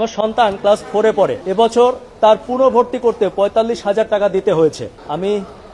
আমার সন্তান ক্লাস 4-এ পড়ে। এবছর তার পুনর্ভর্তি করতে ৪৫,০০০ টাকা দিতে হয়েছে। আমি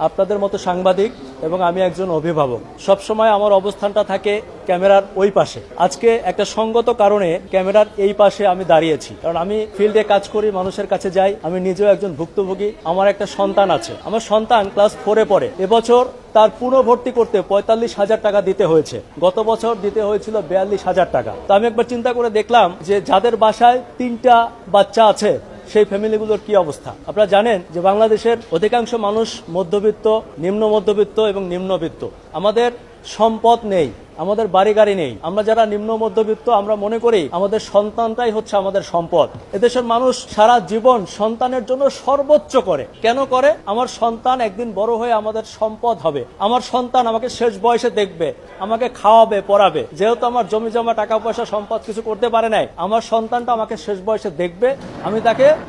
আপনাদের মতো সাংবাদিক এবং আমি একজন অভিভাবক, সবসময় আমার অবস্থানটা থাকে ক্যামেরার ওই পাশে। আজকে একটা সঙ্গত কারণে ক্যামেরার এই পাশে আমি দাঁড়িয়েছি, কারণ আমি ফিল্ডে কাজ করি, মানুষের কাছে যাই। আমি নিজেও একজন ভুক্তভোগী। আমার একটা সন্তান আছে। আমার সন্তান ক্লাস 4-এ পড়ে। এবছর তার পুনর্ভর্তি করতে ৪৫,০০০ টাকা দিতে হয়েছে। গত বছর দিতে হয়েছিল ৪২,০০০ টাকা। তো আমি একবার চিন্তা করে দেখলাম যে যাদের বাসায় 3টা বাচ্চা আছে সেই ফ্যামিলিগুলোর কি অবস্থা। আপনারা জানেন যে বাংলাদেশের অধিকাংশ মানুষ মধ্যবিত্ত, নিম্ন মধ্যবিত্ত এবং নিম্নবিত্ত। আমাদের সম্পদ নেই, আমাদের বাড়ি গাড়ি নেই। আমরা যারা নিম্ন মধ্যবিত্ত আমরা মনে করি আমাদের সন্তানটাই হচ্ছে আমাদের সম্পদ। এদেশের মানুষ সারা জীবন সন্তানের জন্য সর্বোচ্চ করে। কেন করে? আমার সন্তান একদিন বড় হয়ে আমাদের সম্পদ হবে। আমার সন্তান আমাকে শেষ বয়সে দেখবে, আমাকে খাওয়াবে, পড়াবে। যেহেতু আমার জমি জমা, টাকা পয়সা, সম্পদ কিছু করতে পারে নাই, আমার সন্তানটা আমাকে শেষ বয়সে দেখবে,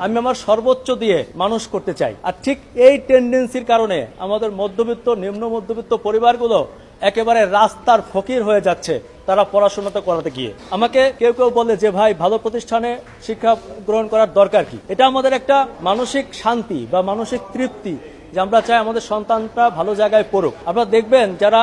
আমি আমার সর্বোচ্চ দিয়ে মানুষ করতে চাই। আর ঠিক এই টেন্ডেন্সির কারণে আমাদের মধ্যবিত্ত, নিম্ন মধ্যবিত্ত পরিবারগুলো একেবারে রাস্তার ফকির হয়ে যাচ্ছে তারা পড়াশোনাটা করাতে গিয়ে। আমাকে কেউ কেউ বলে যে ভাই, ভালো প্রতিষ্ঠানে শিক্ষা গ্রহণ করার দরকার কি? এটা আমাদের একটা মানসিক শান্তি বা মানসিক তৃপ্তি যে আমরা চাই আমাদের সন্তানটা ভালো জায়গায় পড়ুক। আপনারা দেখবেন যারা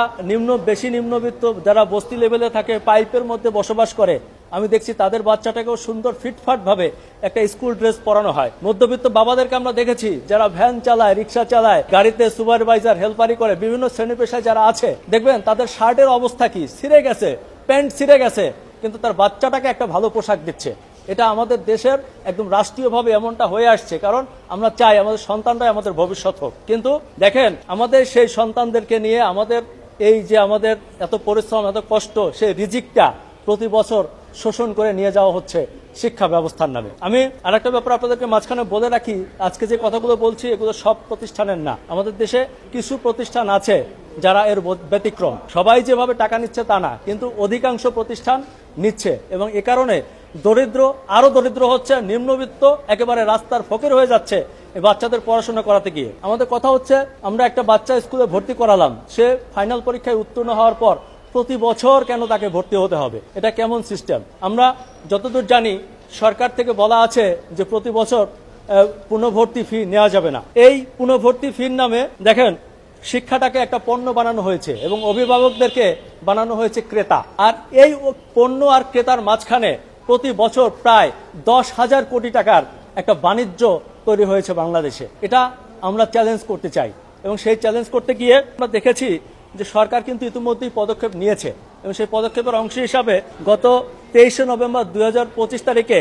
বেশি নিম্নবিত্ত, যারা বস্তি লেভেলে থাকে, পাইপের মধ্যে বসবাস করে, আমি দেখছি তাদের বাচ্চাটাকেও সুন্দর ফিটফাট ভাবে একটা স্কুল ড্রেস পরানো হয়। মধ্যবিত্ত বাবাদেরকে আমরা দেখেছি যারা ভ্যান চালায়, রিক্সা চালায়, গাড়িতে সুপারভাইজার, হেল্পারি করে, বিভিন্ন শ্রেণী পেশায় যারা আছে, দেখবেন তাদের শার্টের অবস্থা কি, ছিঁড়ে গেছে, প্যান্ট ছিঁড়ে গেছে, কিন্তু তার বাচ্চাটাকে একটা ভালো পোশাক দিচ্ছে। এটা আমাদের দেশের একদম রাষ্ট্রীয়ভাবে এমনটা হয়ে আসছে, কারণ আমরা চাই আমাদের সন্তানরাই আমাদের ভবিষ্যৎ হোক। কিন্তু দেখেন, আমাদের সেই সন্তানদেরকে নিয়ে আমাদের এই যে আমাদের এত পরিশ্রম, এত কষ্ট, সেই রিজিকটা প্রতি বছর শোষণ করে নিয়ে যাওয়া হচ্ছে শিক্ষা ব্যবস্থার নামে। আমি আরেকটা ব্যাপার আপনাদেরকে মাঝখানে বলে রাখি, আজকে যে কথাগুলো বলছি এগুলো সব প্রতিষ্ঠানের না। আমাদের দেশে কিছু প্রতিষ্ঠান আছে যারা এর ব্যতিক্রম। সবাই যেভাবে টাকা নিচ্ছে তা না, কিন্তু অধিকাংশ প্রতিষ্ঠান নিচ্ছে, এবং এ কারণে দরিদ্র আরো দরিদ্র হচ্ছে, নিম্নবিত্ত একেবারে রাস্তার ফকির হয়ে যাচ্ছে এই বাচ্চাদের পড়াশোনা করাতে গিয়ে। আমাদের কথা হচ্ছে, আমরা একটা বাচ্চা স্কুলে ভর্তি করালাম, সে ফাইনাল পরীক্ষায় উত্তীর্ণ হওয়ার পর প্রতি বছর কেন তাকে ভর্তি হতে হবে? এটা কেমন সিস্টেম? আমরা যতদূর জানি সরকার থেকে বলা আছে যে প্রতি বছর পুনর্ভর্তি ফি নেওয়া যাবে না। এই পুনর্ভর্তি ফির নামে দেখেন শিক্ষাটাকে একটা পণ্য বানানো হয়েছে এবং অভিভাবকদেরকে বানানো হয়েছে ক্রেতা। আর এই পণ্য আর ক্রেতার মাঝখানে প্রতি বছর প্রায় 10,000 কোটি টাকার একটা বাণিজ্য তৈরি হয়েছে বাংলাদেশে। এটা আমরা চ্যালেঞ্জ করতে চাই, এবং সেই চ্যালেঞ্জ করতে গিয়ে আমরা দেখেছি যে সরকার কিন্তু ইতিমধ্যেই পদক্ষেপ নিয়েছে, এবং সেই পদক্ষেপের অংশ হিসাবে গত 23শে নভেম্বর 2025 তারিখে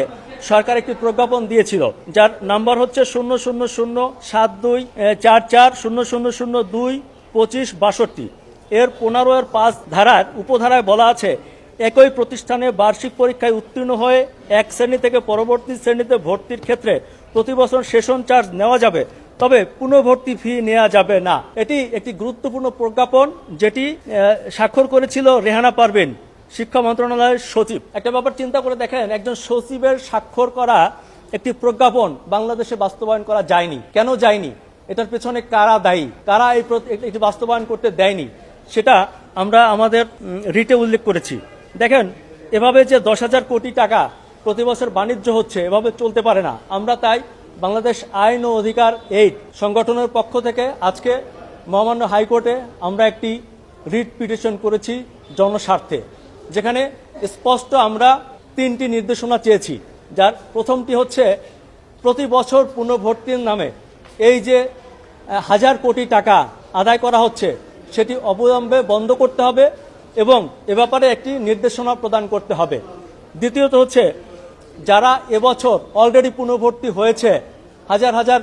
সরকার একটি প্রজ্ঞাপন দিয়েছিল, যার নাম্বার হচ্ছে 000724400022562। এর 15-5 ধারার উপধারায় বলা আছে, একই প্রতিষ্ঠানে বার্ষিক পরীক্ষায় উত্তীর্ণ হয়ে এক শ্রেণী থেকে পরবর্তী শ্রেণীতে ভর্তির ক্ষেত্রে প্রতি বছর সেশন চার্জ নেওয়া যাবে, তবে পুনর্ভর্তি ফি নেওয়া যাবে না। এটি একটি গুরুত্বপূর্ণ প্রজ্ঞাপন, যেটি স্বাক্ষর করেছিল রেহানা পারভীন, শিক্ষা মন্ত্রণালয়ের সচিব। একটা ব্যাপার চিন্তা করে দেখেন, একজন সচিবের স্বাক্ষর করা একটি প্রজ্ঞাপন বাংলাদেশে বাস্তবায়ন করা যায়নি। কেন যায়নি? এটার পেছনে কারা দায়ী, কারা এটি বাস্তবায়ন করতে দেয়নি, সেটা আমরা আমাদের রিটে উল্লেখ করেছি। দেখেন, এভাবে যে 10,000 কোটি টাকা প্রতি বছর বাণিজ্য হচ্ছে, এভাবে চলতে পারে না। আমরা তাই বাংলাদেশ আইন ও অধিকার এইড সংগঠনের পক্ষ থেকে আজকে মহামান্য হাইকোর্টে আমরা একটি রিট পিটিশন করেছি জনস্বার্থে, যেখানে স্পষ্ট আমরা 3টি নির্দেশনা চেয়েছি। যার প্রথমটি হচ্ছে, প্রতি বছর পুনর্ভর্তির নামে এই যে 1000 কোটি টাকা আদায় করা হচ্ছে সেটি অবিলম্বে বন্ধ করতে হবে এবং এ ব্যাপারে একটি নির্দেশনা প্রদান করতে হবে। দ্বিতীয়ত হচ্ছে, যারা এবছর অলরেডি পুনর্ভর্তি হয়েছে, হাজার হাজার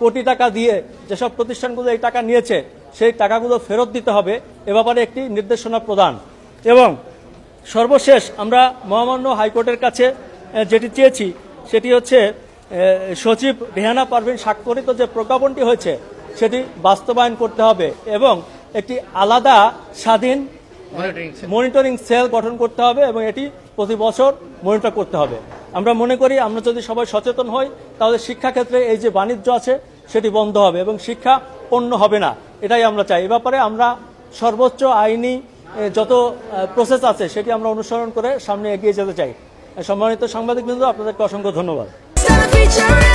কোটি টাকা দিয়ে যেসব প্রতিষ্ঠানগুলো এই টাকা নিয়েছে, সেই টাকাগুলো ফেরত দিতে হবে, এ ব্যাপারে একটি নির্দেশনা প্রদান। এবং সর্বশেষ আমরা মহামান্য হাইকোর্টের কাছে যেটি চেয়েছি সেটি হচ্ছে, সচিব রেহানা পারভীন স্বাক্ষরিত যে প্রজ্ঞাপনটি হয়েছে সেটি বাস্তবায়ন করতে হবে এবং একটি আলাদা স্বাধীন মনিটরিং সেল গঠন করতে হবে এবং এটি প্রতি বছর মনিটর করতে হবে। আমরা মনে করি আমরা যদি সবাই সচেতন হই, তাহলে শিক্ষাক্ষেত্রে এই যে বাণিজ্য আছে সেটি বন্ধ হবে এবং শিক্ষা পণ্য হবে না, এটাই আমরা চাই। এ ব্যাপারে আমরা সর্বোচ্চ আইনি যত প্রসেস আছে সেটি আমরা অনুসরণ করে সামনে এগিয়ে যেতে চাই। সম্মানিত সাংবাদিকবৃন্দ, আপনাদেরকে অসংখ্য ধন্যবাদ। Start a feature